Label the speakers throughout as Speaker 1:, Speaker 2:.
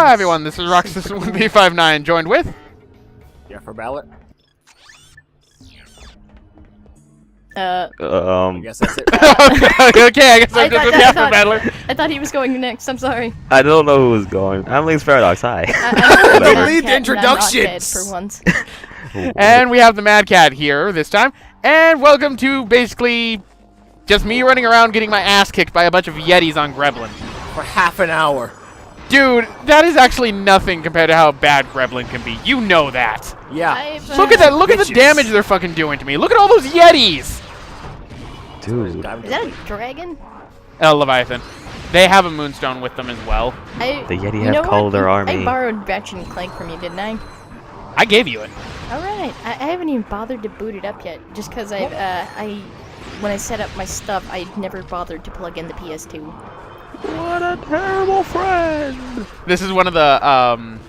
Speaker 1: Hi everyone, this is Roxas1B59, joined with...
Speaker 2: AfroBattler.
Speaker 3: I
Speaker 2: guess that's it.
Speaker 1: Okay, I guess I'm just with the AfroBattler.
Speaker 4: I thought he was going next, I'm sorry.
Speaker 3: I don't know who was going. I'm LynxParadox, hi.
Speaker 2: Don't lead the introductions!
Speaker 4: For once.
Speaker 1: And we have the MadCat here this time. And welcome to basically just me running around getting my ass kicked by a bunch of YETIs on Grelbin.
Speaker 2: For half an hour.
Speaker 1: Dude, that is actually nothing compared to how bad Grelbin can be. You know that.
Speaker 2: Yeah.
Speaker 1: Look at that. Look at the damage they're fucking doing to me. Look at all those YETIs.
Speaker 3: Dude.
Speaker 4: Is that a dragon?
Speaker 1: Leviathan. They have a moonstone with them as well.
Speaker 3: The Yeti have called their army.
Speaker 4: I borrowed Ratchet Clank from you, didn't I?
Speaker 1: I gave you it.
Speaker 4: Alright. I haven't even bothered to boot it up yet, just because when I set up my stuff, I never bothered to plug in the PS2.
Speaker 3: What a terrible friend!
Speaker 1: This is one of the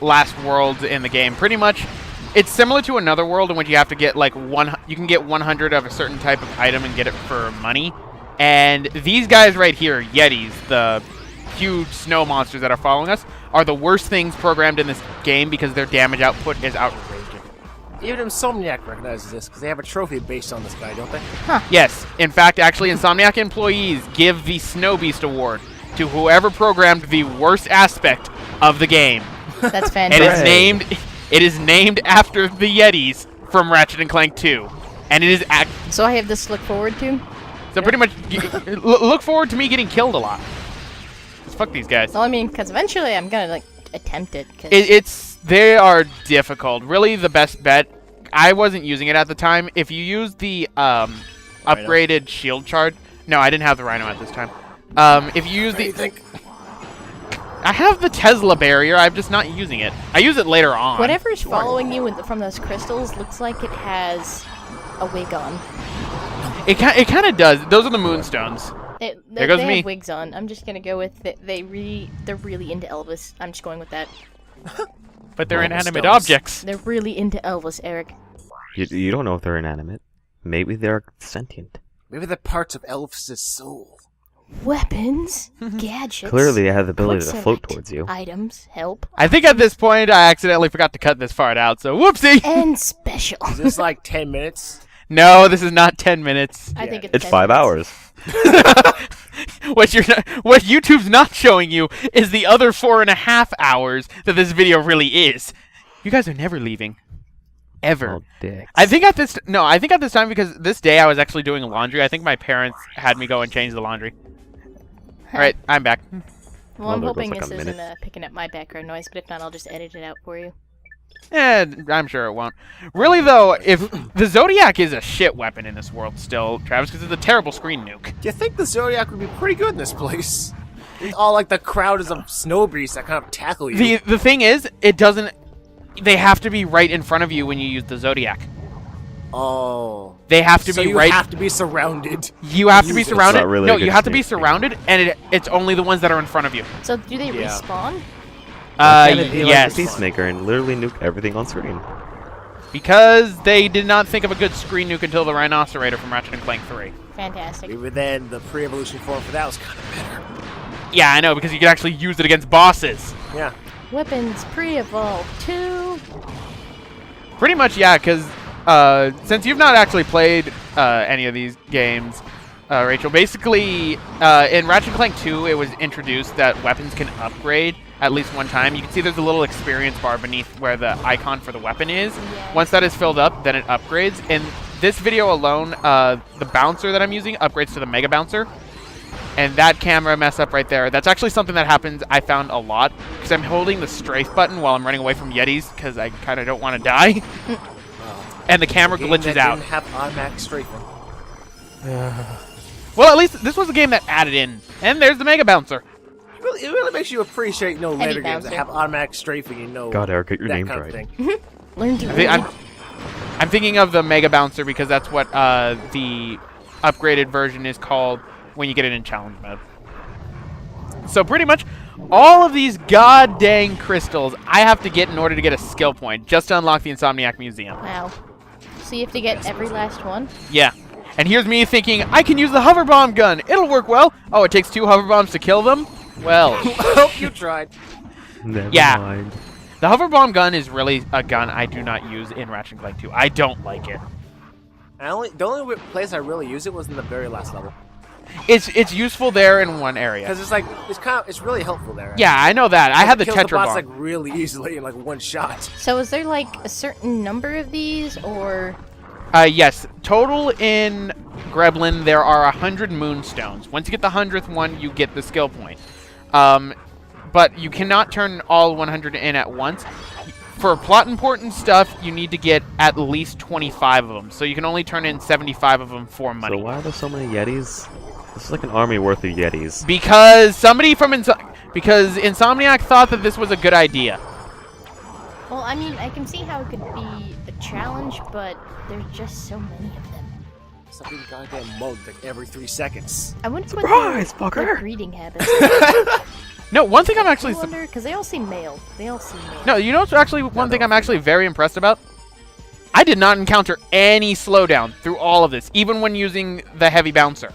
Speaker 1: last worlds in the game. Pretty much, it's similar to another world in which you have to get like you can get 100 of a certain type of item and get it for money. And these guys right here, Yetis, the huge snow monsters that are following us, are the worst things programmed in this game because their damage output is outrageous.
Speaker 2: Even Insomniac recognizes this because they have a trophy based on this guy, don't they?
Speaker 1: Huh. Yes. In fact, actually, Insomniac employees give the Snow Beast Award to whoever programmed the worst aspect of the game.
Speaker 4: That's fantastic.
Speaker 1: It is named after the Yetis from Ratchet and Clank 2, and it is
Speaker 4: So I have this to look forward to.
Speaker 1: So pretty much, look forward to me getting killed a lot. Just fuck these guys.
Speaker 4: Well, I mean, because eventually I'm gonna like attempt it.
Speaker 1: They are difficult. Really, the best bet. I wasn't using it at the time. If you use the upgraded shield charge, no, I didn't have the Rhino at this time. If you use I have the Tesla barrier. I'm just not using it. I use it later on.
Speaker 4: Whatever's following you from those crystals looks like it has a wig on.
Speaker 1: It kind of does. Those are the moonstones. There goes
Speaker 4: they
Speaker 1: me.
Speaker 4: Have wigs on. I'm just gonna go with they're really into Elvis. I'm just going with that.
Speaker 1: But they're inanimate objects.
Speaker 4: They're really into Elvis, Eric.
Speaker 3: You don't know if they're inanimate. Maybe they're sentient.
Speaker 2: Maybe they're parts of Elvis' soul.
Speaker 4: Weapons, gadgets.
Speaker 3: Clearly, they have the ability to float towards you.
Speaker 4: Items, help.
Speaker 1: I think at this point I accidentally forgot to cut this part out, so whoopsie!
Speaker 4: And special.
Speaker 2: Is this like 10 minutes?
Speaker 1: No, this is not 10 minutes.
Speaker 4: I think
Speaker 3: it's 5 hours.
Speaker 1: What YouTube's not showing you is the other 4.5 hours that this video really is. You guys are never leaving. Ever.
Speaker 3: Oh, dicks.
Speaker 1: I think at this time, because this day I was actually doing laundry, I think my parents had me go and change the laundry. Alright, I'm back.
Speaker 4: Well, I'm hoping
Speaker 3: like
Speaker 4: this
Speaker 3: a
Speaker 4: isn't
Speaker 3: minute.
Speaker 4: picking up my background noise, but if not, I'll just edit it out for you.
Speaker 1: I'm sure it won't. Really, though, if the Zodiac is a shit weapon in this world still, Travis, because it's a terrible screen nuke.
Speaker 2: Do you think the Zodiac would be pretty good in this place? It's all like the crowd is of snow beasts that kind of tackle you.
Speaker 1: The thing is, it doesn't... They have to be right in front of you when you use the Zodiac.
Speaker 2: Oh.
Speaker 1: They have to be right...
Speaker 2: you have to be surrounded.
Speaker 1: You have to be surrounded.
Speaker 3: Really
Speaker 1: no, you have to be surrounded, and it's only the ones that are in front of you.
Speaker 4: So do they respawn?
Speaker 1: Yes.
Speaker 3: Like Peacemaker and literally nuke everything on screen.
Speaker 1: Because they did not think of a good screen nuke until the Rhinocerator from Ratchet and Clank 3.
Speaker 4: Fantastic.
Speaker 2: Maybe then the pre-evolution form for that was kind of better.
Speaker 1: Yeah, I know, because you could actually use it against bosses.
Speaker 2: Yeah.
Speaker 4: Weapons pre-evolve 2.
Speaker 1: Pretty much, yeah, because since you've not actually played any of these games, Rachel, basically in Ratchet Clank 2, it was introduced that weapons can upgrade at least one time. You can see there's a little experience bar beneath where the icon for the weapon is.
Speaker 4: Yes.
Speaker 1: Once that is filled up, then it upgrades. In this video alone, the bouncer that I'm using upgrades to the Mega Bouncer. And that camera mess up right there, that's actually something that happens, I found a lot, because I'm holding the strafe button while I'm running away from Yetis, because I kind of don't want to die. And the camera glitches out.
Speaker 2: Didn't have automatic strafing.
Speaker 1: Well, at least this was a game that added in. And there's the Mega Bouncer.
Speaker 2: It really makes you appreciate later games
Speaker 4: bouncer.
Speaker 2: that have automatic strafing and
Speaker 3: God, Eric, get your
Speaker 2: that
Speaker 3: name
Speaker 2: kind
Speaker 3: right.
Speaker 2: of thing.
Speaker 4: Learn to read.
Speaker 1: I'm thinking of the Mega Bouncer because that's what the upgraded version is called when you get it in challenge mode. So pretty much all of these god dang crystals I have to get in order to get a skill point just to unlock the Insomniac Museum.
Speaker 4: Wow. So you have to get every last one?
Speaker 1: Yeah. And here's me thinking, I can use the hover bomb gun. It'll work well. Oh, it takes 2 hover bombs to kill them? Well.
Speaker 2: Hope you tried.
Speaker 3: Never
Speaker 1: Yeah.
Speaker 3: mind.
Speaker 1: The hover bomb gun is really a gun I do not use in Ratchet Clank 2. I don't like it.
Speaker 2: The only place I really use it was in the very last level.
Speaker 1: It's useful there in one area.
Speaker 2: Because it's really helpful there.
Speaker 1: Yeah, I know that. I had the
Speaker 2: Kills
Speaker 1: Tetra
Speaker 2: bots
Speaker 1: bomb.
Speaker 2: like really easily in like one shot.
Speaker 4: So is there like a certain number of these, or?
Speaker 1: Yes. Total in Grelbin, there are 100 moonstones. Once you get the 100th one, you get the skill point. But you cannot turn all 100 in at once. For plot important stuff, you need to get at least 25 of them. So you can only turn in 75 of them for money.
Speaker 3: So why are there so many yetis? This is like an army worth of yetis.
Speaker 1: Because somebody from because Insomniac thought that this was a good idea.
Speaker 4: Well, I mean, I can see how it could be a challenge, but there's just so many of them.
Speaker 2: Something goddamn mugged like every 3 seconds.
Speaker 4: I wonder
Speaker 3: Surprise,
Speaker 4: what
Speaker 3: fucker!
Speaker 4: their breeding habits are.
Speaker 1: No, one thing I'm
Speaker 4: I
Speaker 1: actually
Speaker 4: wonder, because they all seem male. They all seem male.
Speaker 1: no, you know what's actually one thing I'm actually very impressed about? I did not encounter any slowdown through all of this, even when using the heavy bouncer.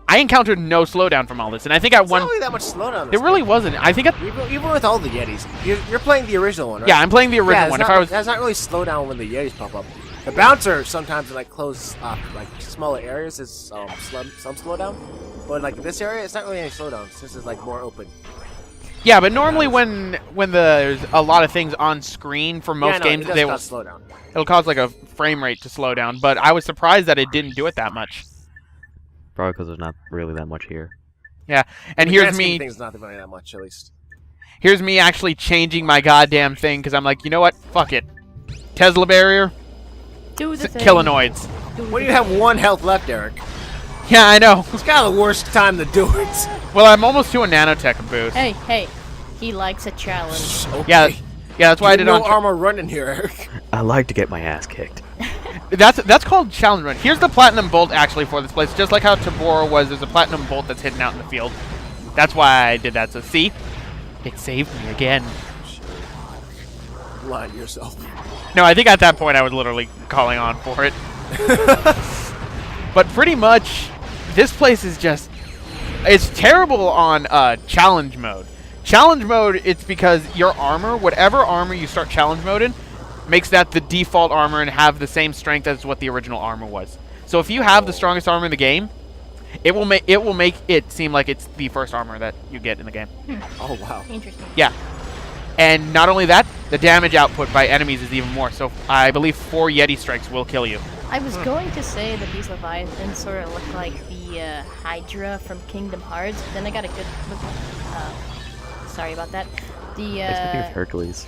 Speaker 1: I encountered no slowdown from all this, and I think at
Speaker 2: It's
Speaker 1: one
Speaker 2: not really that much slowdown. in
Speaker 1: there
Speaker 2: this
Speaker 1: really
Speaker 2: game.
Speaker 1: wasn't. I think
Speaker 2: Even with all the Yetis, you're playing the original one, right?
Speaker 1: yeah, I'm playing the original
Speaker 2: Yeah,
Speaker 1: one.
Speaker 2: that's not really slowdown when the Yetis pop up. The bouncer sometimes in like close, like smaller areas is some slowdown, but like in this area, it's not really any slowdown. It's just like more open.
Speaker 1: yeah, but normally when there's a lot of things on screen for most
Speaker 2: yeah, no,
Speaker 1: games,
Speaker 2: it does
Speaker 1: they will
Speaker 2: cause slowdown.
Speaker 1: it'll cause like a frame rate to slow down. But I was surprised that it didn't do it that much.
Speaker 3: Probably because there's not really that much here.
Speaker 1: Yeah, and
Speaker 2: The
Speaker 1: here's
Speaker 2: grand scheme
Speaker 1: me.
Speaker 2: of things, not really that much, at least.
Speaker 1: Here's me actually changing my goddamn thing because I'm like, you know what? Fuck it. Tesla barrier,
Speaker 4: Do the thing.
Speaker 1: Killanoids.
Speaker 2: When you have 1 health left, Eric,
Speaker 1: Yeah, I know.
Speaker 2: it's kind of the worst time to do it.
Speaker 1: Well, I'm almost to a nanotech boost.
Speaker 4: Hey, he likes a challenge.
Speaker 2: Okay.
Speaker 1: Yeah, yeah, that's why I did
Speaker 2: no
Speaker 1: on.
Speaker 2: armor running here, Eric.
Speaker 3: I like to get my ass kicked.
Speaker 1: That's called challenge run. Here's the platinum bolt actually for this place, just like how Tabora was. There's a platinum bolt that's hidden out in the field. That's why I did that. So see, it saved me again.
Speaker 2: Lie to yourself.
Speaker 1: No, I think at that point I was literally calling on for it. But pretty much, this place is just—it's terrible on challenge mode. Challenge mode, it's because your armor, whatever armor you start challenge mode in, makes that the default armor and have the same strength as what the original armor was. So if you have the strongest armor in the game, it will make it seem like it's the first armor that you get in the game.
Speaker 2: Oh, wow.
Speaker 4: Interesting.
Speaker 1: Yeah. And not only that, the damage output by enemies is even more. So I believe 4 Yeti strikes will kill you.
Speaker 4: I was going to say that these Leviathans sort of look like the Hydra from Kingdom Hearts, but then I got a good look. Sorry about that. The
Speaker 3: Makes me think of Hercules.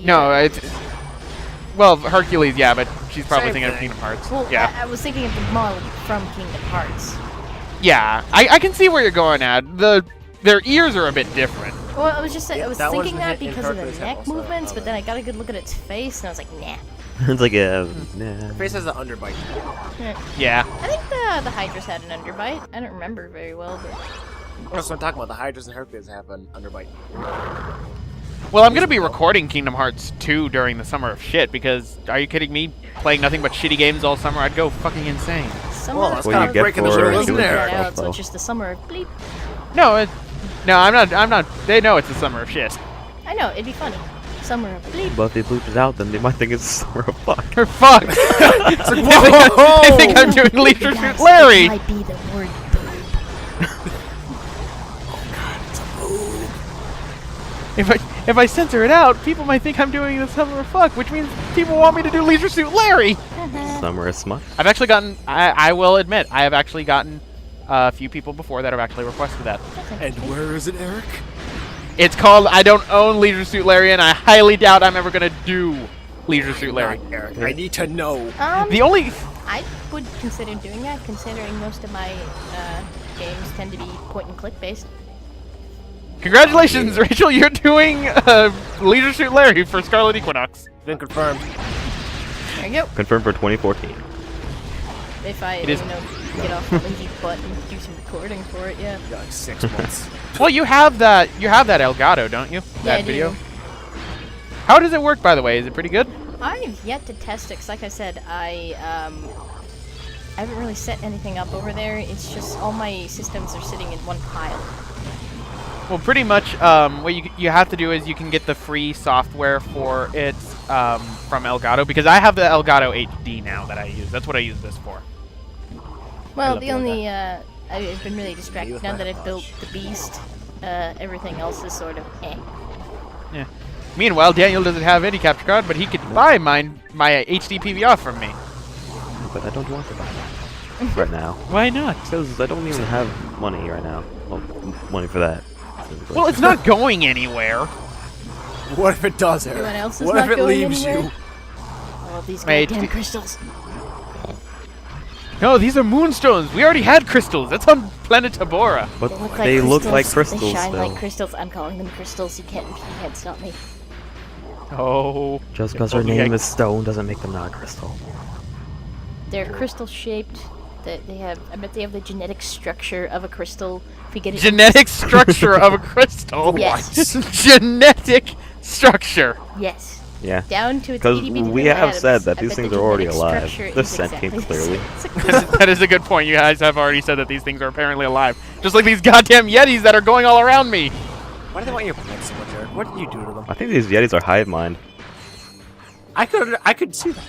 Speaker 1: No, it's... Well, Hercules, yeah, but she's probably
Speaker 2: Same
Speaker 1: thinking of
Speaker 2: thing.
Speaker 1: Kingdom Hearts.
Speaker 4: Well,
Speaker 1: Yeah.
Speaker 4: I was thinking of the model from Kingdom Hearts.
Speaker 1: Yeah, I can see where you're going at. Their ears are a bit different.
Speaker 4: Well, I was just I was
Speaker 2: that
Speaker 4: thinking
Speaker 2: wasn't
Speaker 4: that
Speaker 2: in
Speaker 4: because of the
Speaker 2: Hercules
Speaker 4: neck
Speaker 2: also,
Speaker 4: movements, but
Speaker 2: but-
Speaker 4: then I got a good look at its face, and I was like, nah.
Speaker 3: It's like nah.
Speaker 2: Face has an underbite.
Speaker 1: Yeah.
Speaker 4: I think the Hydras had an underbite. I don't remember very well, but
Speaker 2: That's what I'm talking about. The Hydras and Hercules have an underbite.
Speaker 1: Well, I'm going to be recording Kingdom Hearts 2 during the summer of shit, because, are you kidding me? Playing nothing but shitty games all summer, I'd go fucking insane.
Speaker 4: summer.
Speaker 2: Well, that's
Speaker 3: What
Speaker 2: kind
Speaker 3: you
Speaker 2: of
Speaker 3: get
Speaker 2: breaking the
Speaker 3: for
Speaker 2: rules, isn't
Speaker 3: doing
Speaker 2: there?
Speaker 3: that.
Speaker 4: Out, so
Speaker 3: Oh.
Speaker 4: it's just the summer of bleep.
Speaker 1: No, no, I'm not, they know it's the summer of shit.
Speaker 4: I know, it'd be funny. Summer of bleep.
Speaker 3: But if they bleep it out, then they might think it's summer of fuck.
Speaker 1: For fuck!
Speaker 2: It's like,
Speaker 1: They think I'm
Speaker 2: whoa!
Speaker 1: doing Leisure
Speaker 4: Guys,
Speaker 1: Suit Larry!
Speaker 4: It might be the word boob.
Speaker 1: If I censor it out, people might think I'm doing the summer of fuck, which means people want me to do Leisure Suit Larry!
Speaker 3: Summer of smut.
Speaker 1: I've actually gotten, I will admit, I have actually gotten a few people before that have actually requested that.
Speaker 2: And where is it, Eric?
Speaker 1: It's called I Don't Own Leisure Suit Larry, and I highly doubt I'm ever gonna do Leisure Suit Larry.
Speaker 2: Not Eric. I need to know.
Speaker 1: The only...
Speaker 4: I would consider doing that, considering most of my games tend to be point-and-click based.
Speaker 1: Congratulations, Rachel, you're doing Leisure Suit Larry for Scarlet Equinox.
Speaker 2: Been confirmed.
Speaker 4: There you go.
Speaker 3: Confirmed for 2014.
Speaker 4: If I,
Speaker 1: It is-
Speaker 4: get off the lazy butt and do some recording for it, yeah.
Speaker 2: Got like 6 months.
Speaker 1: Well, you have that Elgato, don't you?
Speaker 4: Yeah,
Speaker 1: That
Speaker 4: I
Speaker 1: video.
Speaker 4: do.
Speaker 1: How does it work, by the way? Is it pretty good?
Speaker 4: I've yet to test it, 'cause like I said, I haven't really set anything up over there. It's just all my systems are sitting in one pile.
Speaker 1: Well, pretty much, what you have to do is you can get the free software for it from Elgato, because I have the Elgato HD now that I use. That's what I use this for.
Speaker 4: Well,
Speaker 2: love
Speaker 4: the
Speaker 2: doing
Speaker 4: only I've been really distracted
Speaker 2: with
Speaker 4: now
Speaker 2: my
Speaker 4: that I've built
Speaker 2: brush.
Speaker 4: the beast. Everything else is sort of eh.
Speaker 1: Yeah. Meanwhile, Daniel doesn't have any capture card, but he could buy my HD PVR from me.
Speaker 3: But I don't want to buy that right now.
Speaker 1: Why not?
Speaker 3: Because I don't even have money right now. Well, money for that.
Speaker 1: Well, it's not going anywhere.
Speaker 2: What if it does, Eric?
Speaker 4: Everyone else is
Speaker 2: What
Speaker 4: not
Speaker 2: if it
Speaker 4: going
Speaker 2: leaves
Speaker 4: anywhere?
Speaker 2: you?
Speaker 4: All of these
Speaker 1: Mate,
Speaker 4: goddamn crystals.
Speaker 1: No, these are moonstones. We already had crystals. That's on planet Tabora.
Speaker 3: But
Speaker 4: They look like
Speaker 3: like
Speaker 4: crystals.
Speaker 3: crystals
Speaker 4: They shine
Speaker 3: still.
Speaker 4: like crystals. I'm calling them crystals. You can't stop me.
Speaker 1: Oh.
Speaker 3: Just because her name is stone doesn't make them not a crystal.
Speaker 4: They're crystal shaped. They have. I bet they have the genetic structure of a crystal. If we get it.
Speaker 1: Genetic structure of a crystal.
Speaker 4: Yes.
Speaker 1: Genetic structure.
Speaker 4: Yes.
Speaker 3: Yeah.
Speaker 4: Down to its
Speaker 3: Because
Speaker 4: itty bitty
Speaker 3: we
Speaker 4: little
Speaker 3: have
Speaker 4: atoms.
Speaker 3: said that
Speaker 4: I
Speaker 3: these
Speaker 4: bet
Speaker 3: things
Speaker 4: the
Speaker 3: are already
Speaker 4: genetic
Speaker 3: alive.
Speaker 4: structure
Speaker 3: They're
Speaker 4: is
Speaker 3: sentient,
Speaker 4: exactly the
Speaker 3: clearly.
Speaker 4: same. It's a crystal.
Speaker 1: That is a good point. You guys have already said that these things are apparently alive. Just like these goddamn Yetis that are going all around me.
Speaker 2: Why do they want your plants so much, Eric? What did you do to them?
Speaker 3: I think these Yetis are hive mind.
Speaker 2: I could see that.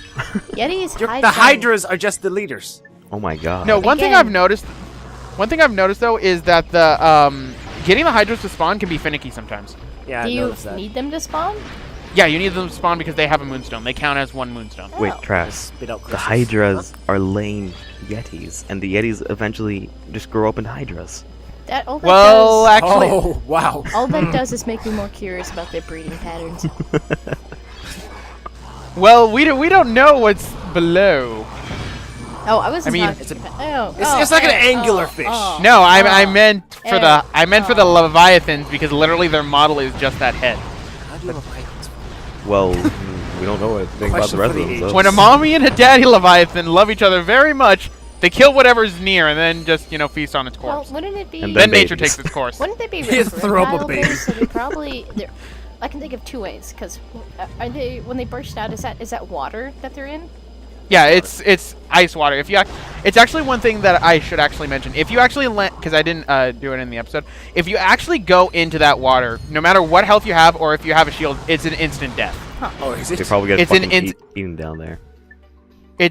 Speaker 4: Yetis
Speaker 2: The
Speaker 4: hide
Speaker 2: Hydras are just the leaders.
Speaker 3: Oh my god.
Speaker 1: No, one thing
Speaker 4: Again.
Speaker 1: I've noticed. One thing I've noticed though is that the getting the Hydras to spawn can be finicky sometimes.
Speaker 2: Yeah,
Speaker 4: Do
Speaker 2: I
Speaker 4: you
Speaker 2: noticed that.
Speaker 4: need them to spawn?
Speaker 1: Yeah, you need them to spawn because they have a moonstone. They count as one moonstone.
Speaker 3: Wait,
Speaker 4: Oh.
Speaker 3: Trash.
Speaker 2: Spit out
Speaker 3: The
Speaker 2: crystals.
Speaker 3: Hydras are laying Yetis, and the Yetis eventually just grow up into Hydras.
Speaker 4: That all that
Speaker 1: Well,
Speaker 4: does.
Speaker 1: actually,
Speaker 2: Oh, wow.
Speaker 4: All that does is make me more curious about their breeding patterns.
Speaker 1: well, we don't know what's below.
Speaker 4: Oh, I was.
Speaker 1: I mean,
Speaker 2: It's
Speaker 4: it's
Speaker 2: like an angular fish.
Speaker 1: No, I meant for the
Speaker 4: oh.
Speaker 1: Leviathans because literally their model is just that head.
Speaker 2: How do you have Hydras?
Speaker 3: Well, we don't know anything about the
Speaker 2: Question
Speaker 3: rest
Speaker 2: for
Speaker 3: of
Speaker 2: the
Speaker 3: them. So.
Speaker 1: When a mommy and a daddy Leviathan love each other very much, they kill whatever's near and then just feast on its
Speaker 4: Well,
Speaker 1: corpse.
Speaker 4: wouldn't it be?
Speaker 3: And
Speaker 1: then
Speaker 3: then
Speaker 1: nature
Speaker 3: babies.
Speaker 1: takes its course.
Speaker 4: Wouldn't they be
Speaker 2: Just throw up a
Speaker 4: fertile,
Speaker 2: baby.
Speaker 4: though? So they probably. I can think of two ways. Because are they when they burst out? Is that water that they're in?
Speaker 1: Yeah, it's ice water. It's actually one thing that I should actually mention. If you actually because I didn't do it in the episode. If you actually go into that water, no matter what health you have or if you have a shield, it's an instant death.
Speaker 2: Oh, is it?
Speaker 3: They probably get
Speaker 1: It's an
Speaker 3: fucking eaten down there.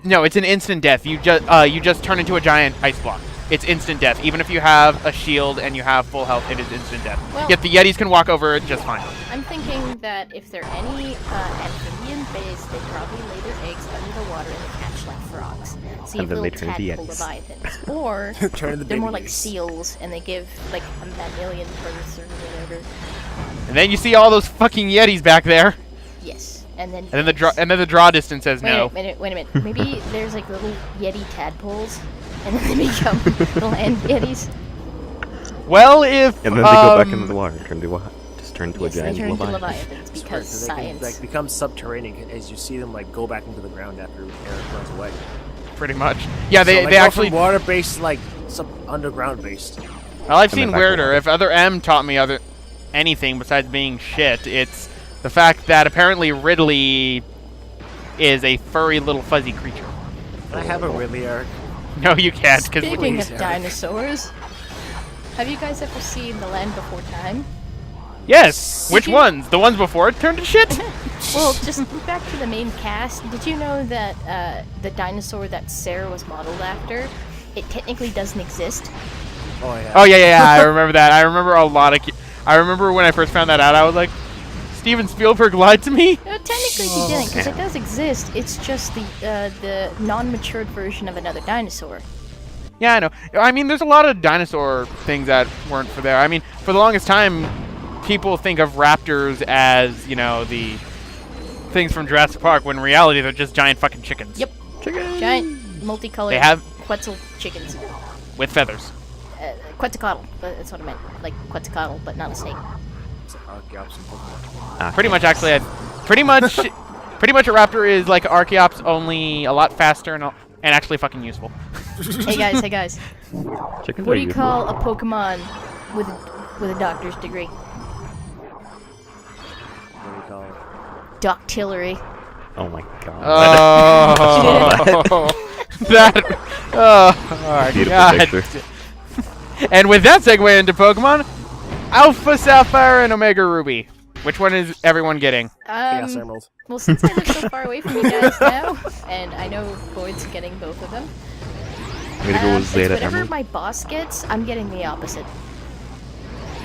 Speaker 1: No, it's an instant death. You just turn into a giant ice block. It's instant death. Even if you have a shield and you have full health, it is instant death.
Speaker 4: Well-
Speaker 1: Yet the Yetis can walk over it just fine.
Speaker 4: I'm thinking that if they're any amphibian based, they probably lay their eggs under the water and they hatch like frogs. See
Speaker 3: And then they
Speaker 4: little
Speaker 3: turn into
Speaker 4: tadpole
Speaker 3: Yetis.
Speaker 4: leviathans. Or
Speaker 2: Turn into
Speaker 4: they're more
Speaker 2: baby
Speaker 4: like
Speaker 2: Yetis.
Speaker 4: seals and they give like a mammalian births or whatever.
Speaker 1: And then you see all those fucking Yetis back there.
Speaker 4: Yes. And then
Speaker 1: And then the draw distance says no.
Speaker 4: Wait a minute. Maybe there's like little Yeti tadpoles and then they become land Yetis.
Speaker 1: Well, if
Speaker 3: And then they go back into the water, just turn into
Speaker 4: Yes,
Speaker 3: a
Speaker 4: they
Speaker 3: giant
Speaker 4: turn into
Speaker 3: Leviathan.
Speaker 4: leviathans because
Speaker 2: So they can,
Speaker 4: science.
Speaker 2: like, become subterranean as you see them like go back into the ground after Eric runs away.
Speaker 1: pretty much. Yeah,
Speaker 2: So,
Speaker 1: they
Speaker 2: like,
Speaker 1: they
Speaker 2: go
Speaker 1: actually.
Speaker 2: from water-based like underground based.
Speaker 1: Well, I've
Speaker 3: And then
Speaker 1: seen
Speaker 3: back to
Speaker 1: weirder.
Speaker 3: water.
Speaker 1: If other M taught me anything besides being shit, it's the fact that apparently Ridley is a furry little fuzzy creature.
Speaker 2: Can I have a Ridley, Eric?
Speaker 1: No, you can't. Because
Speaker 4: Speaking
Speaker 2: Please,
Speaker 4: of
Speaker 2: Eric.
Speaker 4: dinosaurs, have you guys ever seen The Land Before Time?
Speaker 1: yes, which
Speaker 4: Did you-
Speaker 1: ones? The ones before it turned to shit.
Speaker 4: Well, just back to the main cast. Did you know that the dinosaur that Sarah was modeled after, it technically doesn't exist?
Speaker 2: Oh yeah.
Speaker 1: Oh yeah. I remember that. I remember a lot of. I remember when I first found that out. I was like, Steven Spielberg lied to me.
Speaker 4: No, technically he didn't, because it does exist. It's just the non-matured version of another dinosaur.
Speaker 1: Yeah, I know. I mean, there's a lot of dinosaur things that weren't for there. I mean, for the longest time, people think of raptors as, the things from Jurassic Park, when in reality they're just giant fucking chickens.
Speaker 4: Yep. Giant, multicolored
Speaker 1: They have-
Speaker 4: Quetzal chickens.
Speaker 1: With feathers.
Speaker 4: Quetzalcoatl, that's what I meant. Like Quetzalcoatl, but not a snake.
Speaker 2: It's Archaeops and Pokemon.
Speaker 1: Pretty much, actually, pretty much a raptor is like Archaeops, only a lot faster and actually fucking useful.
Speaker 4: Hey guys.
Speaker 3: Chickens
Speaker 4: What
Speaker 3: are
Speaker 4: do you
Speaker 3: useful.
Speaker 4: call a Pokemon with a doctor's degree?
Speaker 2: What do you call it?
Speaker 4: Doctillery.
Speaker 3: Oh my god.
Speaker 1: Oh, that. Oh,
Speaker 3: Beautiful
Speaker 1: God.
Speaker 3: picture.
Speaker 1: And with that segue into Pokemon, Alpha Sapphire and Omega Ruby. Which one is everyone getting?
Speaker 2: Chaos Emerald.
Speaker 4: Well, since I live so far away from you guys now, and I know Boyd's getting both of them,
Speaker 3: I'm gonna go with
Speaker 4: it's
Speaker 3: Zeta
Speaker 4: whatever
Speaker 3: Emerald.
Speaker 4: my boss gets, I'm getting the opposite.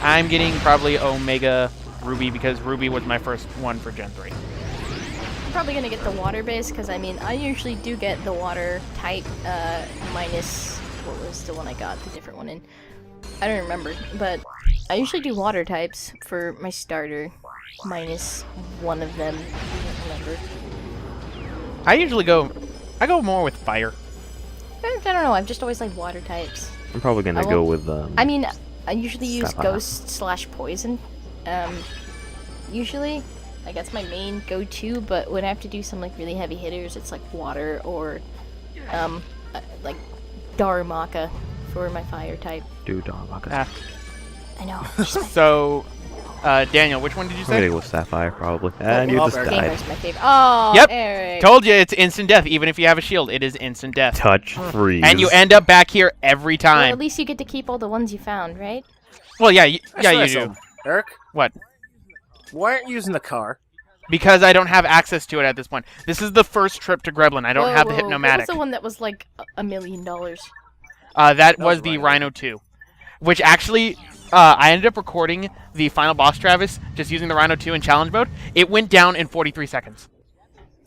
Speaker 1: I'm getting probably Omega Ruby because Ruby was my first one for Gen 3.
Speaker 4: I'm probably gonna get the water base because I mean I usually do get the water type minus what was the one I got, the different one in. I don't remember, but I usually do water types for my starter minus one of them. I don't remember.
Speaker 1: I go more with fire.
Speaker 4: I don't know. I've just always liked water types.
Speaker 3: I'm probably gonna
Speaker 4: I
Speaker 3: go
Speaker 4: won't-
Speaker 3: with.
Speaker 4: I mean, I usually use
Speaker 3: Sapphire.
Speaker 4: ghost/poison. Usually, like that's my main go-to. But when I have to do some like really heavy hitters, it's like water or like Darumaka for my fire type.
Speaker 3: Dude, Darumaka.
Speaker 1: Ah.
Speaker 4: I know.
Speaker 1: So, Daniel, which one did you
Speaker 3: I'm gonna
Speaker 1: say?
Speaker 3: go with Sapphire probably. And you
Speaker 2: oh,
Speaker 3: just
Speaker 2: very
Speaker 3: died.
Speaker 4: Gamer's my favorite. Oh,
Speaker 1: Yep.
Speaker 4: Eric.
Speaker 1: Told you it's instant death. Even if you have a shield, it is instant death.
Speaker 3: Touch freeze.
Speaker 1: And you end up back here every
Speaker 4: Well,
Speaker 1: time.
Speaker 4: at least you get to keep all the ones you found, right?
Speaker 1: Well, yeah, yeah,
Speaker 2: Actually,
Speaker 1: you
Speaker 2: that's
Speaker 1: do.
Speaker 2: something. Eric,
Speaker 1: What?
Speaker 2: why aren't you using the car?
Speaker 1: Because I don't have access to it at this point. This is the first trip to Grelbin. I don't have the
Speaker 4: What was
Speaker 1: Hypnomatic.
Speaker 4: the one that was like $1 million?
Speaker 1: That was
Speaker 2: was
Speaker 1: the
Speaker 2: Rhino.
Speaker 1: Rhino 2. Which actually, I ended up recording the final boss Travis just using the Rhino 2 in challenge mode. It went down in 43 seconds.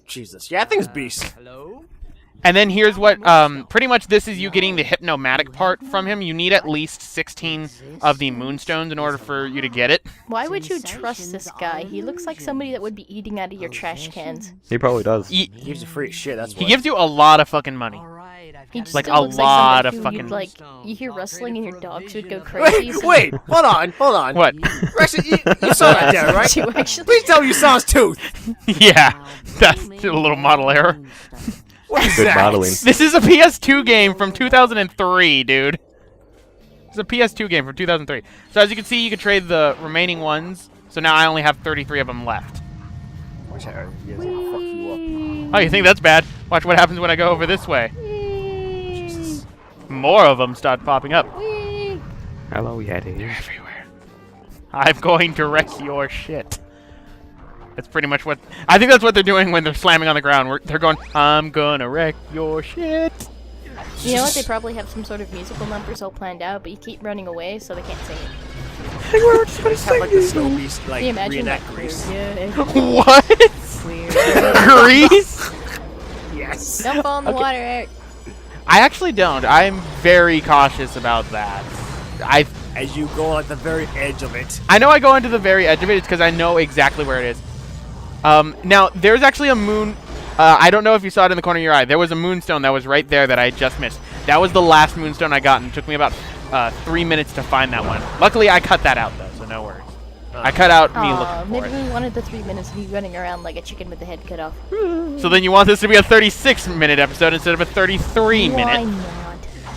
Speaker 2: Jesus, yeah, that thing's beast.
Speaker 1: And then here's what, pretty much this is you getting the Hypnomatic part from him. You need at least 16 of the moonstones in order for you to get it.
Speaker 4: Why would you trust this guy? He looks like somebody that would be eating out of your trash cans.
Speaker 3: He probably does.
Speaker 1: He
Speaker 2: Gives you free shit. That's
Speaker 1: he
Speaker 2: why.
Speaker 1: gives you a lot of fucking money.
Speaker 4: He just
Speaker 1: Like,
Speaker 4: still
Speaker 1: a
Speaker 4: looks
Speaker 1: lot
Speaker 4: like
Speaker 1: of
Speaker 4: somebody who
Speaker 1: fucking-
Speaker 4: you'd, like, you hear rustling and your dogs would go crazy.
Speaker 2: Wait, hold on.
Speaker 1: What?
Speaker 2: Actually, you saw that there, right?
Speaker 4: You actually.
Speaker 2: Please tell me you saw his tooth.
Speaker 1: Yeah, that's a little model error.
Speaker 2: What is
Speaker 3: Good
Speaker 2: that?
Speaker 3: modeling.
Speaker 1: This is a PS2 game from 2003, dude. It's a PS2 game from 2003. So as you can see, you can trade the remaining ones. So now I only have 33 of them left.
Speaker 2: Wish I heard you guys would fuck you up.
Speaker 1: Oh, you think that's bad? Watch what happens when I go over this way.
Speaker 2: Jesus.
Speaker 1: More of them start popping up.
Speaker 3: Hello, Yeti.
Speaker 1: Everywhere. I'm going to wreck your shit. That's pretty much what... I think that's what they're doing when they're slamming on the ground. They're going, I'm gonna wreck your shit.
Speaker 4: You know what? They probably have some sort of musical numbers all planned out, but you keep running away, so they can't sing it.
Speaker 2: Have like the snow beast, like
Speaker 4: Can you imagine that?
Speaker 2: reenact Grease.
Speaker 1: What? Grease?
Speaker 2: Yes.
Speaker 4: Don't fall in the water, Eric.
Speaker 1: I actually don't. I'm very cautious about that.
Speaker 2: As you go like the very edge of it.
Speaker 1: I know I go into the very edge of it. It's because I know exactly where it is. Now, there's actually a moon... I don't know if you saw it in the corner of your eye. There was a moonstone that was right there that I just missed. That was the last moonstone I got, and it took me about 3 minutes to find that one. Luckily, I cut that out, though, so no worries. I cut out me looking for
Speaker 4: maybe
Speaker 1: it.
Speaker 4: we wanted the 3 minutes of you running around like a chicken with the head cut off.
Speaker 1: So then you want this to be a 36-minute episode instead of a 33-minute.
Speaker 4: Why not?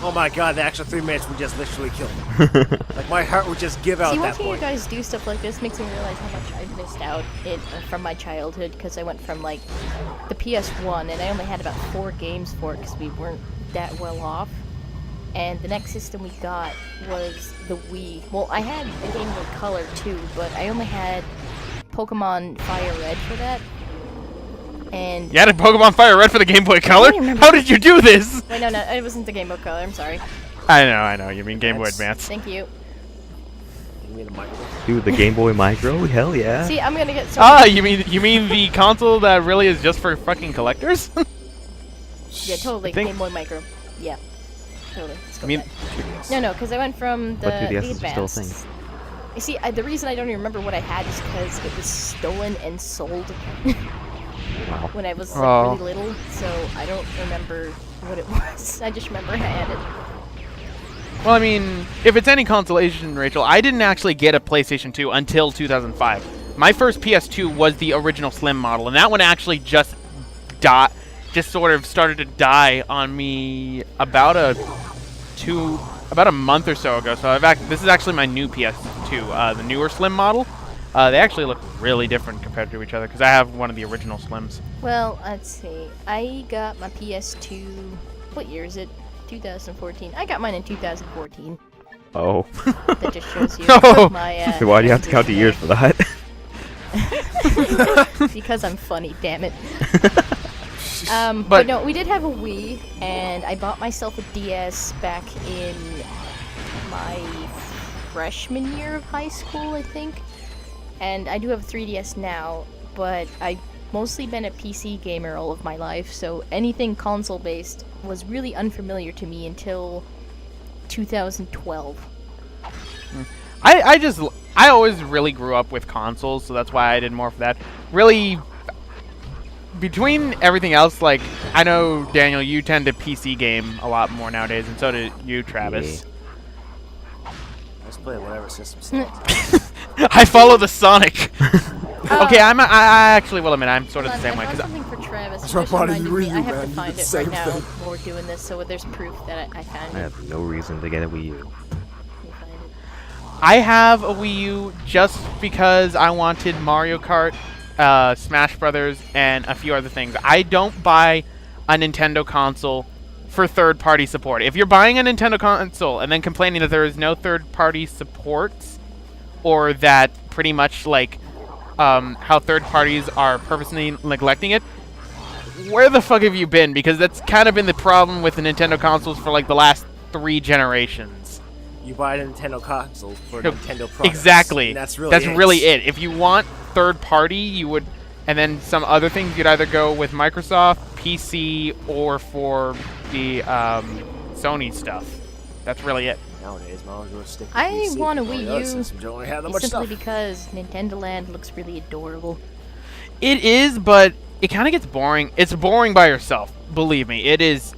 Speaker 2: Oh my god, the extra 3 minutes would just literally kill me. Like my heart would just give out
Speaker 4: See,
Speaker 2: at that
Speaker 4: watching you
Speaker 2: point.
Speaker 4: guys do stuff like this makes me realize how much I've missed out from my childhood, because I went from, like, the PS1, and I only had about 4 games for it because we weren't that well off. And the next system we got was the Wii. Well, I had a Game Boy Color, too, but I only had Pokemon Fire Red for that. And...
Speaker 1: You had a Pokemon Fire Red for the Game Boy Color?
Speaker 4: don't remember.
Speaker 1: How did you do this?
Speaker 4: Wait, no, it wasn't the Game Boy Color, I'm sorry.
Speaker 1: I know. You mean Game Boy
Speaker 2: That's-
Speaker 1: Advance.
Speaker 4: Thank you.
Speaker 2: You mean a microwave?
Speaker 3: Dude, the Game Boy Micro? Hell yeah.
Speaker 4: See, I'm gonna get so
Speaker 1: Ah, you mean the console that really is just for fucking collectors?
Speaker 4: Yeah, totally.
Speaker 1: think-
Speaker 4: Game Boy Micro. Yeah. Totally. Let's go
Speaker 1: I mean,
Speaker 4: with that. No, because I went from the,
Speaker 3: But 2DS
Speaker 4: the
Speaker 3: is still a
Speaker 4: Advance.
Speaker 3: thing.
Speaker 4: You see, the reason I don't even remember what I had is because it was stolen and sold
Speaker 3: Wow.
Speaker 4: when I was like,
Speaker 1: Oh.
Speaker 4: really little, so I don't remember what it was. I just remember I had it.
Speaker 1: well, I mean, if it's any consolation, Rachel, I didn't actually get a PlayStation 2 until 2005. My first PS2 was the original Slim model, and that one actually just sort of started to die on me about a month or so ago. So this is actually my new PS2, the newer Slim model. They actually look really different compared to each other because I have one of the original Slims.
Speaker 4: Well, let's see. I got my PS2. What year is it? 2014. I got mine in 2014.
Speaker 3: Oh.
Speaker 4: That just shows you
Speaker 1: Oh.
Speaker 4: my.
Speaker 3: Why do you have to count the years for that?
Speaker 4: Because I'm funny, damn it.
Speaker 1: But-
Speaker 4: But no, we did have a Wii, and I bought myself a DS back in my freshman year of high school, I think. And I do have a 3DS now, but I've mostly been a PC gamer all of my life, so anything console-based was really unfamiliar to me until 2012.
Speaker 1: I always really grew up with consoles, so that's why I did more for that. Really, between everything else, like, I know, Daniel, you tend to PC game a lot more nowadays, and so do you, Travis.
Speaker 2: I just play whatever system selects.
Speaker 1: I follow the Sonic. Okay, I actually will admit I'm sort of the same way.
Speaker 4: I
Speaker 1: 'cause
Speaker 4: found something for Travis.
Speaker 2: That's
Speaker 4: It
Speaker 2: what
Speaker 4: just
Speaker 2: part of
Speaker 4: reminded
Speaker 2: you
Speaker 4: me.
Speaker 2: read,
Speaker 4: I have
Speaker 2: man.
Speaker 4: to
Speaker 2: You
Speaker 4: find
Speaker 2: did the
Speaker 4: it
Speaker 2: same
Speaker 4: right now
Speaker 2: thing.
Speaker 4: while we're doing this, so there's proof that I found
Speaker 3: I
Speaker 4: it.
Speaker 3: have no reason to get a Wii U.
Speaker 4: Let me find it.
Speaker 1: I have a Wii U just because I wanted Mario Kart, Smash Brothers, and a few other things. I don't buy a Nintendo console for third-party support. If you're buying a Nintendo console and then complaining that there is no third-party support, or that pretty much like how third parties are purposely neglecting it, where the fuck have you been? Because that's kind of been the problem with the Nintendo consoles for like the last 3 generations.
Speaker 2: You buy a Nintendo console for
Speaker 1: No,
Speaker 2: Nintendo products.
Speaker 1: Exactly.
Speaker 2: And that's
Speaker 1: really it. If you want third party, you would, and then some other things, you'd either go with Microsoft, PC, or for the Sony stuff. That's really it.
Speaker 2: Nowadays, might as well stick with
Speaker 4: I
Speaker 2: PC.
Speaker 4: want a
Speaker 2: All the
Speaker 4: Wii
Speaker 2: other
Speaker 4: U
Speaker 2: systems don't really have that much
Speaker 4: simply
Speaker 2: stuff.
Speaker 4: because Nintendo Land looks really adorable.
Speaker 1: It is, but it kind of gets boring. It's boring by yourself. Believe me, it is.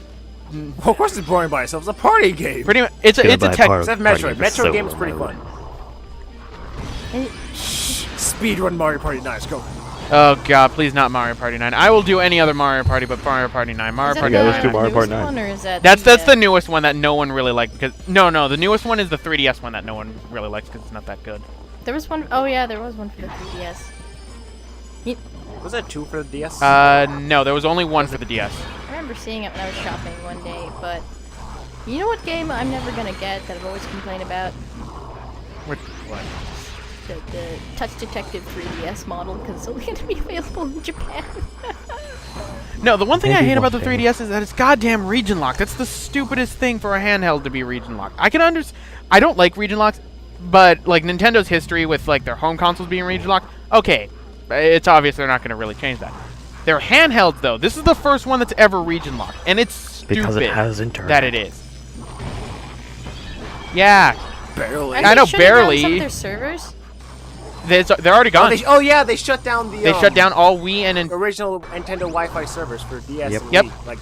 Speaker 2: Well, of course it's boring by itself. It's a party game.
Speaker 1: Pretty much, it's a tech.
Speaker 2: Except Metroid. Metroid game is pretty fun.
Speaker 4: And
Speaker 2: Speedrun Mario Party 9. Let's go.
Speaker 1: Oh god, please not Mario Party 9. I will do any other Mario Party but Mario Party 9. Mario
Speaker 4: is that
Speaker 1: Party
Speaker 3: Yeah,
Speaker 4: the
Speaker 3: let's do Mario
Speaker 4: newest
Speaker 3: Party 9.
Speaker 4: one, or is that
Speaker 1: That's the newest one that no one really liked because no, the newest one is the 3DS one that no one really likes because it's not that good.
Speaker 4: There was one oh yeah, there was one for the 3DS.
Speaker 2: Was that 2 for the DS?
Speaker 1: No, there was only one for the DS.
Speaker 4: I remember seeing it when I was shopping one day, but you know what game I'm never gonna get that I've always complained about?
Speaker 1: Which one?
Speaker 4: The Touch Detective 3DS model, because it's only gonna be available in Japan.
Speaker 1: No, the one thing I
Speaker 3: Maybe
Speaker 1: hate about
Speaker 3: one
Speaker 1: the
Speaker 3: day.
Speaker 1: 3DS is that it's goddamn region locked. That's the stupidest thing for a handheld to be region locked. I don't like region locks, but like Nintendo's history with like their home consoles being region locked, okay, it's obvious they're not going to really change that. Their handhelds though, this is the first one that's ever region locked, and it's stupid
Speaker 3: Because it has internet.
Speaker 1: that it is. Yeah,
Speaker 2: Barely.
Speaker 1: I know,
Speaker 4: Shutting down
Speaker 1: barely.
Speaker 4: some of their servers.
Speaker 1: they're already gone.
Speaker 2: Yeah, they shut down the.
Speaker 1: They shut down all Wii and
Speaker 2: original Nintendo Wi-Fi servers for DS.
Speaker 3: Yep.
Speaker 2: And
Speaker 1: Yep.
Speaker 2: Wii, like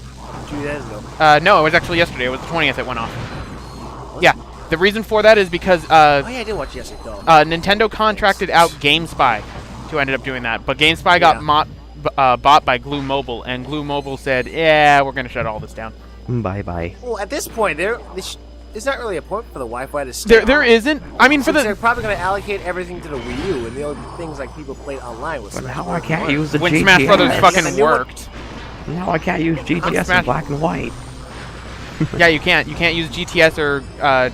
Speaker 2: 2 days ago.
Speaker 1: no, it was actually yesterday. It was the 20th it went off. Yeah, the reason for that is because
Speaker 2: Oh yeah, I did watch yesterday though.
Speaker 1: Nintendo contracted out GameSpy to end up doing that, but GameSpy got bought by Glue Mobile, and Glue Mobile said, "Yeah, we're gonna shut all this down."
Speaker 3: Bye bye.
Speaker 2: Well, at this point, there's not really a point for the Wi-Fi to stay
Speaker 1: There
Speaker 2: on.
Speaker 1: isn't. I mean, for
Speaker 2: Since they're
Speaker 1: the
Speaker 2: probably going to allocate everything to the Wii U, and the only things like people played online was
Speaker 3: But
Speaker 2: Smash
Speaker 3: now I
Speaker 2: Brothers
Speaker 3: can't
Speaker 2: One.
Speaker 3: use the
Speaker 1: when
Speaker 3: GTS.
Speaker 1: Smash Brothers
Speaker 2: Yeah,
Speaker 1: fucking
Speaker 2: the new one-
Speaker 1: worked.
Speaker 3: Now I can't use GTS
Speaker 1: Smash-
Speaker 3: in black and white.
Speaker 1: Yeah, you can't. You can't use GTS or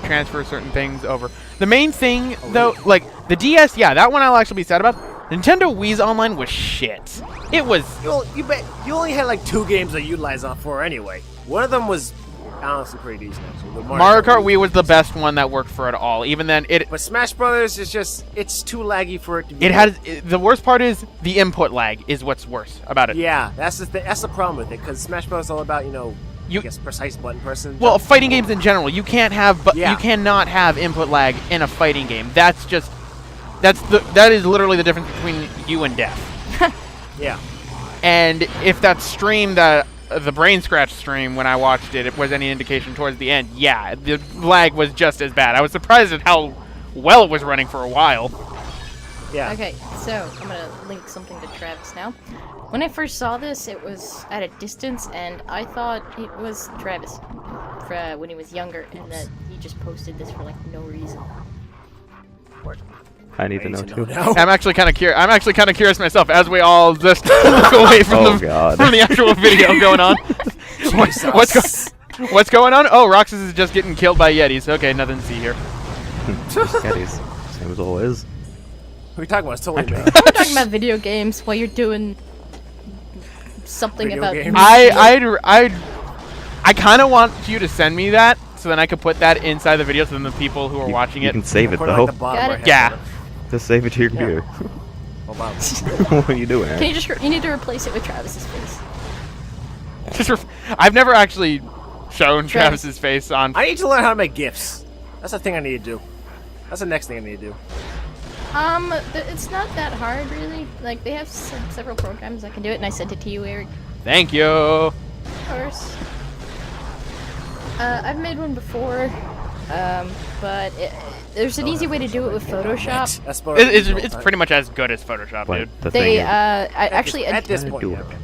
Speaker 1: transfer certain things over. The main thing, though, like the DS, yeah, that one I'll actually be sad about. Nintendo Wii's online was shit. It was.
Speaker 2: You only had like 2 games that you utilized on for anyway. One of them was honestly pretty decent actually. The
Speaker 1: Mario Kart Wii was the best one that worked for it all. Even then,
Speaker 2: But Smash Brothers is just, it's too laggy for it to be.
Speaker 1: it has the worst part is the input lag is what's worse about it.
Speaker 2: Yeah, that's the problem with it, because Smash Bros. Is all about,
Speaker 1: You-
Speaker 2: I guess, precise button person.
Speaker 1: Well, fighting games in general, you can't have, but
Speaker 2: Yeah.
Speaker 1: you cannot have input lag in a fighting game. That's just, that is literally the difference between you and death.
Speaker 2: Yeah.
Speaker 1: And if that stream, the brain scratch stream when I watched it, it was any indication towards the end, yeah, the lag was just as bad. I was surprised at how well it was running for a while.
Speaker 2: Yeah.
Speaker 4: Okay, so I'm gonna link something to Travis now. When I first saw this, it was at a distance, and I thought it was Travis when he was younger, and that he just posted this for like no reason.
Speaker 3: I need to know too.
Speaker 2: now.
Speaker 1: I'm actually kind of curious myself as we all just look away from
Speaker 3: Oh, God.
Speaker 1: from the actual video going on. What's going on? Oh, Roxas is just getting killed by Yetis. Okay, nothing to see here.
Speaker 3: Just Yetis. Same as always.
Speaker 2: What are we talking about? It's totally me.
Speaker 4: We're talking about video games while you're doing something
Speaker 2: Video
Speaker 4: about.
Speaker 2: games?
Speaker 1: I kind of want you to send me that so then I could put that inside the video so then the people who are watching
Speaker 3: You
Speaker 1: it.
Speaker 3: can save it
Speaker 2: Put it
Speaker 3: though.
Speaker 2: like the bottom
Speaker 4: Got it.
Speaker 2: right-hand
Speaker 1: Yeah.
Speaker 2: corner.
Speaker 3: Just save it to your computer.
Speaker 2: Well, bottom.
Speaker 3: What are you doing?
Speaker 4: Can you just? You need to replace it with Travis's face.
Speaker 1: I've never actually shown
Speaker 4: Travis.
Speaker 1: Travis's face on.
Speaker 2: I need to learn how to make GIFs. That's the thing I need to do. That's the next thing I need to do.
Speaker 4: It's not that hard really. Like they have several programs that can do it, and I sent it to you, Eric.
Speaker 1: Thank you.
Speaker 4: Of course. I've made one before, but there's an easy way to do it with Photoshop.
Speaker 2: That's about it.
Speaker 1: It's pretty much as good as Photoshop,
Speaker 3: But
Speaker 1: dude.
Speaker 3: the
Speaker 4: They
Speaker 3: thing is,
Speaker 4: actually
Speaker 2: at this
Speaker 3: Kinda
Speaker 2: point,
Speaker 3: do
Speaker 2: yeah,
Speaker 3: it.
Speaker 2: okay.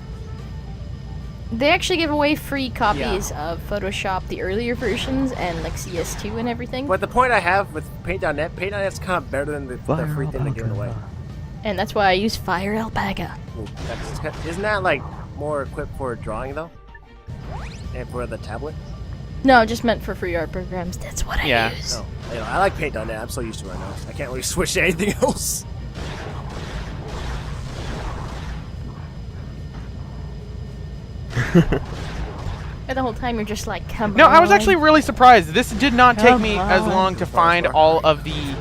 Speaker 4: they actually give away free copies of Photoshop, the earlier versions, and like CS2 and everything.
Speaker 2: But the point I have with Paint.net, Paint.net's kind of better than the free thing they're giving away.
Speaker 4: And that's why I use Fire Alpaca.
Speaker 2: Ooh, isn't that like more equipped for drawing though? And for the tablet?
Speaker 4: No, just meant for free art programs. That's what
Speaker 1: Yeah.
Speaker 4: I use.
Speaker 2: No. You know, I like Paint.net. I'm so used to it right now. I can't really switch to anything else.
Speaker 4: And the whole time you're just like, come on.
Speaker 1: No, I was actually really surprised. This did not take
Speaker 4: Come
Speaker 1: me as
Speaker 4: on.
Speaker 1: long to find all of the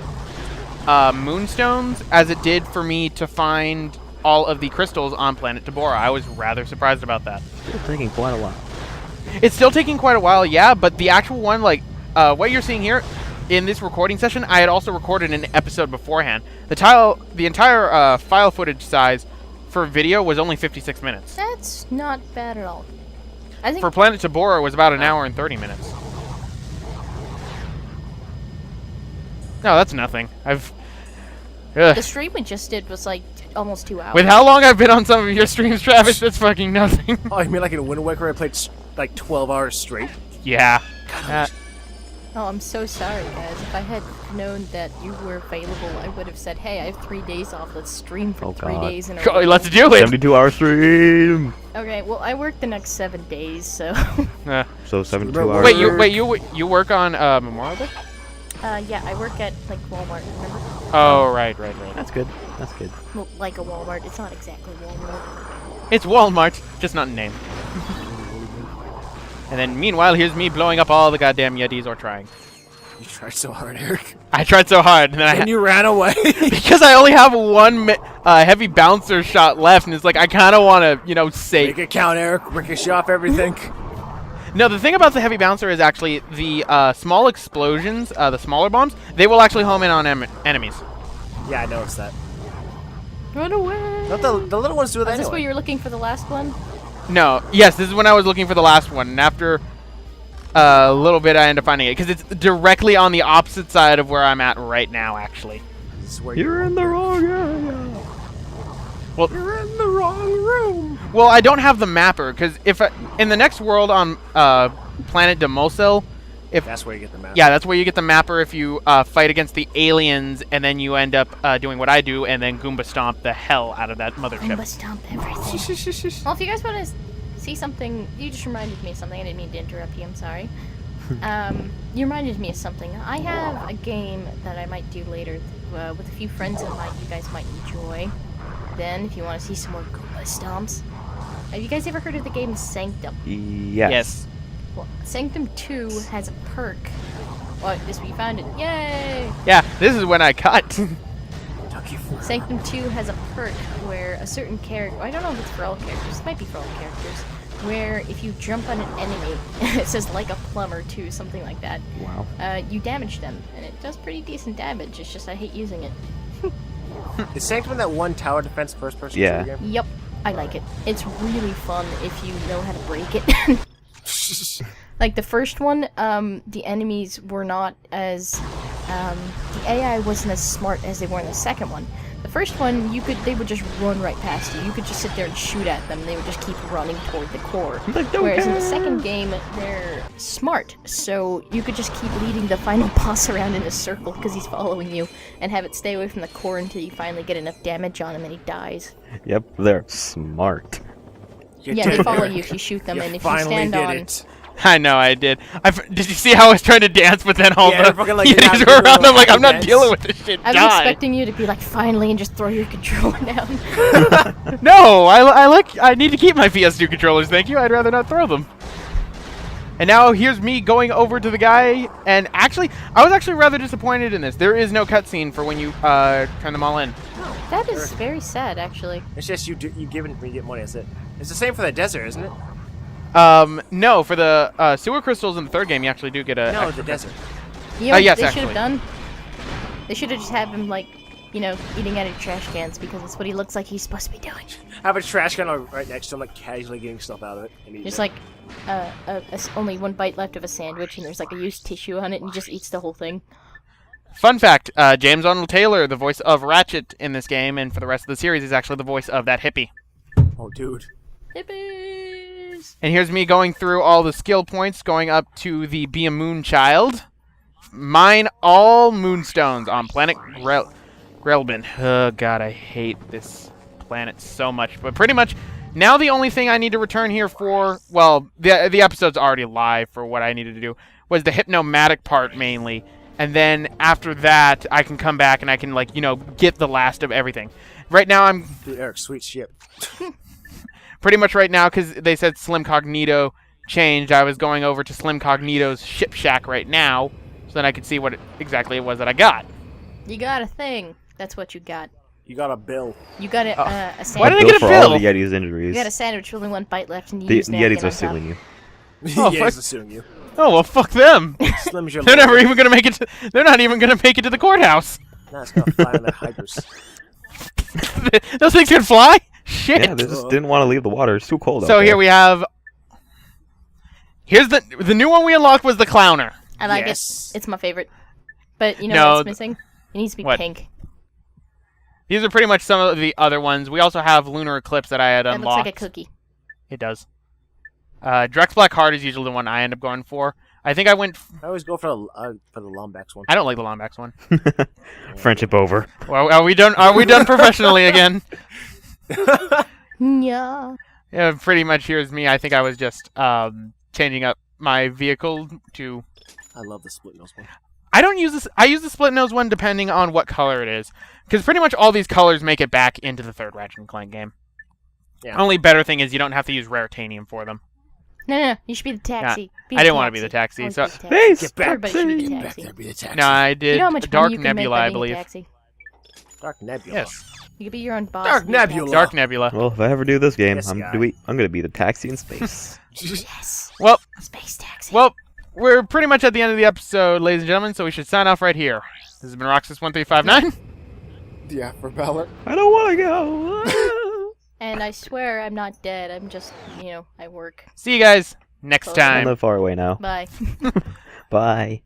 Speaker 1: moonstones as it did for me to find all of the crystals on planet Tabora. I was rather surprised about that.
Speaker 3: it's taking quite a while.
Speaker 1: It's still taking quite a while, yeah, but the actual one, like, what you're seeing here in this recording session, I had also recorded an episode beforehand. The entire file footage size for video was only 56 minutes.
Speaker 4: That's not bad at all. I think
Speaker 1: For Planet Tabora, it was about an hour and 30 minutes. No, that's nothing.
Speaker 4: the stream we just did was like almost 2 hours.
Speaker 1: With how long I've been on some of your streams, Travis, that's fucking nothing.
Speaker 2: Oh, you mean like in Wind Waker I played like 12 hours straight?
Speaker 1: Yeah.
Speaker 4: Oh, I'm so sorry, guys. If I had known that you were available, I would have said, hey, I have 3 days off. Let's stream for
Speaker 3: Oh,
Speaker 4: 3
Speaker 3: God.
Speaker 4: days in a row.
Speaker 1: Let's do it.
Speaker 3: 72-hour stream.
Speaker 4: Okay, well, I work the next 7 days, so...
Speaker 3: So 72
Speaker 2: Wait,
Speaker 3: hours.
Speaker 1: You work on Memorial Day?
Speaker 4: yeah, I work at, like, Walmart, remember?
Speaker 1: Oh, right.
Speaker 3: That's good. That's good.
Speaker 4: Well, like a Walmart. It's not exactly Walmart.
Speaker 1: It's Walmart, just not in name. And then, meanwhile, here's me blowing up all the goddamn Yetis, or trying.
Speaker 2: You tried so hard, Eric.
Speaker 1: I tried so hard, and then
Speaker 2: And you ran away.
Speaker 1: because I only have one heavy bouncer shot left, and it's like I kind of want to,
Speaker 2: Make
Speaker 1: save.
Speaker 2: it count, Eric. Ricochet off everything.
Speaker 1: No, the thing about the heavy bouncer is actually the small explosions, the smaller bombs, they will actually home in on enemies.
Speaker 2: Yeah, I noticed that.
Speaker 4: Run away!
Speaker 2: Don't the little ones do that
Speaker 4: Is this
Speaker 2: anyway.
Speaker 4: where you were looking for the last one?
Speaker 1: No, yes, this is when I was looking for the last one, and after a little bit, I ended up finding it because it's directly on the opposite side of where I'm at right now, actually.
Speaker 2: This is where
Speaker 3: You're in the wrong area.
Speaker 1: Well,
Speaker 2: You're in the wrong room.
Speaker 1: well, I don't have the mapper because if in the next world on Planet Demosil,
Speaker 2: That's where you get the map.
Speaker 1: yeah, that's where you get the mapper if you fight against the aliens, and then you end up doing what I do, and then Goomba stomp the hell out of that mothership.
Speaker 4: Goomba stomp everything. Well, if you guys want to see something, you just reminded me of something. I didn't mean to interrupt you. I'm sorry. You reminded me of something. I have a game that I might do later with a few friends of mine. You guys might enjoy. Then, if you want to see some more Goomba stomps, have you guys ever heard of the game Sanctum?
Speaker 3: Yes.
Speaker 4: Well, Sanctum 2 has a perk. Well, this we found it. Yay!
Speaker 1: Yeah, this is when I cut.
Speaker 2: Took you for
Speaker 4: Sanctum 2 has a perk where a certain character, I don't know if it's for all characters, it might be for all characters, where if you jump on an enemy, it says like a plumber too, something like that,
Speaker 3: Wow.
Speaker 4: you damage them, and it does pretty decent damage, it's just I hate using it.
Speaker 2: Is Sanctum that one tower defense first person
Speaker 3: Yeah.
Speaker 2: shooter game?
Speaker 4: Yep, I like it. It's really fun if you know how to break it. Like the first one, the enemies were not as, the AI wasn't as smart as they were in the second one. The first one, they would just run right past you. You could just sit there and shoot at them, and they would just keep running toward the core. Whereas in the second game, they're smart, so you could just keep leading the final boss around in a circle because he's following you, and have it stay away from the core until you finally get enough damage on him and he dies.
Speaker 3: Yep, they're smart.
Speaker 2: You
Speaker 4: Yeah,
Speaker 2: did
Speaker 4: they
Speaker 2: it,
Speaker 4: follow
Speaker 2: Eric.
Speaker 4: you if you shoot them,
Speaker 2: You
Speaker 4: and if you
Speaker 2: finally
Speaker 4: stand
Speaker 2: did
Speaker 4: on...
Speaker 2: it.
Speaker 1: I know, I did. Did you see how I was trying to dance, but then all
Speaker 2: Yeah,
Speaker 1: the
Speaker 2: fucking, like,
Speaker 1: yetis
Speaker 2: have
Speaker 1: were
Speaker 2: your
Speaker 1: around?
Speaker 2: little
Speaker 1: I'm like, I'm not
Speaker 2: happy
Speaker 1: dealing
Speaker 2: dance.
Speaker 1: with this shit.
Speaker 4: I was
Speaker 1: Die.
Speaker 4: expecting you to be like, finally, and just throw your controller down.
Speaker 1: No, I need to keep my PS2 controllers, thank you. I'd rather not throw them. And now here's me going over to the guy, and actually, I was actually rather disappointed in this. There is no cutscene for when you turn them all in.
Speaker 4: That is very sad, actually.
Speaker 2: It's just you give it when you get money. That's it. It's the same for the desert, isn't it?
Speaker 1: No, for the sewer crystals in the third game, you actually do get a.
Speaker 2: No,
Speaker 1: extra
Speaker 2: the desert.
Speaker 4: You know,
Speaker 1: yes,
Speaker 4: they should
Speaker 1: actually.
Speaker 4: have done. They should have just had him like, you know, eating out of trash cans because that's what he looks like he's supposed to be doing.
Speaker 2: Have a trash can right next to him, like casually getting stuff out of it. And eating
Speaker 4: Just
Speaker 2: it.
Speaker 4: like, only one bite left of a sandwich, and there's like a used tissue on it, and he just eats the whole thing.
Speaker 1: Fun fact: James Arnold Taylor, the voice of Ratchet in this game, and for the rest of the series, is actually the voice of that hippie.
Speaker 2: Oh, dude.
Speaker 4: Hippies!
Speaker 1: And here's me going through all the skill points, going up to the Be a Moon Child. Mine all moonstones on planet Grelbin. Oh god, I hate this planet so much. But pretty much, now the only thing I need to return here for, well, the episode's already live for what I needed to do, was the hypnomatic part mainly. And then after that, I can come back and I can, like, you know, get the last of everything. Right now, I'm
Speaker 2: Dude, Eric, sweet shit.
Speaker 1: pretty much right now, because they said Slim Cognito changed, I was going over to Slim Cognito's ship shack right now, so then I could see what exactly it was that I got.
Speaker 4: You got a thing. That's what you got.
Speaker 2: You got a bill.
Speaker 4: You got a sandwich.
Speaker 1: Why did I
Speaker 3: Bill
Speaker 1: get a
Speaker 3: for all
Speaker 1: bill?
Speaker 3: the Yeti's
Speaker 4: You
Speaker 3: injuries.
Speaker 4: got a sandwich with only one bite left, and you
Speaker 3: The
Speaker 4: used napkin
Speaker 3: Yetis
Speaker 4: on
Speaker 3: are
Speaker 4: top.
Speaker 3: suing you.
Speaker 1: Oh,
Speaker 2: yeah,
Speaker 1: fuck.
Speaker 2: he's suing you.
Speaker 1: Oh well, fuck them.
Speaker 2: Slim's your
Speaker 1: They're never
Speaker 2: lawyer.
Speaker 1: even gonna make it. They're not even gonna make it to the courthouse.
Speaker 2: Nah, it's gonna fly on the hydras.
Speaker 1: Those things can fly. Shit.
Speaker 3: Yeah, they just didn't want to leave the water. It's too cold out
Speaker 1: So
Speaker 3: there.
Speaker 1: here we have. Here's the new one we unlocked was the Clowner.
Speaker 4: I like
Speaker 2: Yes.
Speaker 4: it. It's my favorite. But you know
Speaker 1: No,
Speaker 4: what's missing? It needs to be
Speaker 1: what?
Speaker 4: pink.
Speaker 1: These are pretty much some of the other ones. We also have Lunar Eclipse that I had
Speaker 4: That
Speaker 1: unlocked.
Speaker 4: looks like a cookie.
Speaker 1: It does. Drex Black Heart is usually the one I end up going for. I think I went.
Speaker 2: I always go for the Lombax one.
Speaker 1: I don't like the Lombax one.
Speaker 3: Friendship over.
Speaker 1: Well, are we done? Are we done professionally again?
Speaker 4: Yeah.
Speaker 1: Yeah, pretty much. Here's me. I think I was just changing up my vehicle to.
Speaker 2: I love the split nose one.
Speaker 1: I don't use this. I use the split nose one depending on what color it is, because pretty much all these colors make it back into the third Ratchet and Clank game.
Speaker 2: Yeah.
Speaker 1: Only better thing is you don't have to use raritanium for them.
Speaker 4: No. You should be the taxi. Be
Speaker 1: I
Speaker 4: the
Speaker 1: didn't want to be the
Speaker 4: taxi.
Speaker 1: taxi.
Speaker 4: Always
Speaker 1: So
Speaker 4: be the taxi.
Speaker 3: Space
Speaker 2: Get back,
Speaker 4: Everybody should be the
Speaker 2: Get back
Speaker 4: taxi.
Speaker 2: there, be the taxi.
Speaker 1: no, I did
Speaker 4: You know how much
Speaker 1: Dark
Speaker 4: money you can make
Speaker 1: Nebula,
Speaker 4: by
Speaker 1: I
Speaker 4: being a
Speaker 1: believe.
Speaker 4: taxi?
Speaker 2: Dark Nebula.
Speaker 1: Yes,
Speaker 4: You could be your own boss.
Speaker 2: Dark
Speaker 4: and be a
Speaker 2: Nebula.
Speaker 4: taxi.
Speaker 1: Dark Nebula.
Speaker 3: Well, if I ever do this game,
Speaker 2: This
Speaker 3: I'm
Speaker 2: guy.
Speaker 3: gonna be the taxi in space.
Speaker 4: Yes.
Speaker 1: Well,
Speaker 4: Space taxi.
Speaker 1: well, we're pretty much at the end of the episode, ladies and gentlemen. So we should sign off right here. This has been Roxas1359.
Speaker 2: The AfroBattler.
Speaker 3: I don't want to go.
Speaker 4: And I swear I'm not dead. I'm just, I work.
Speaker 1: See you guys next
Speaker 4: Close.
Speaker 3: I
Speaker 1: time.
Speaker 3: live far away now.
Speaker 4: Bye.
Speaker 3: Bye.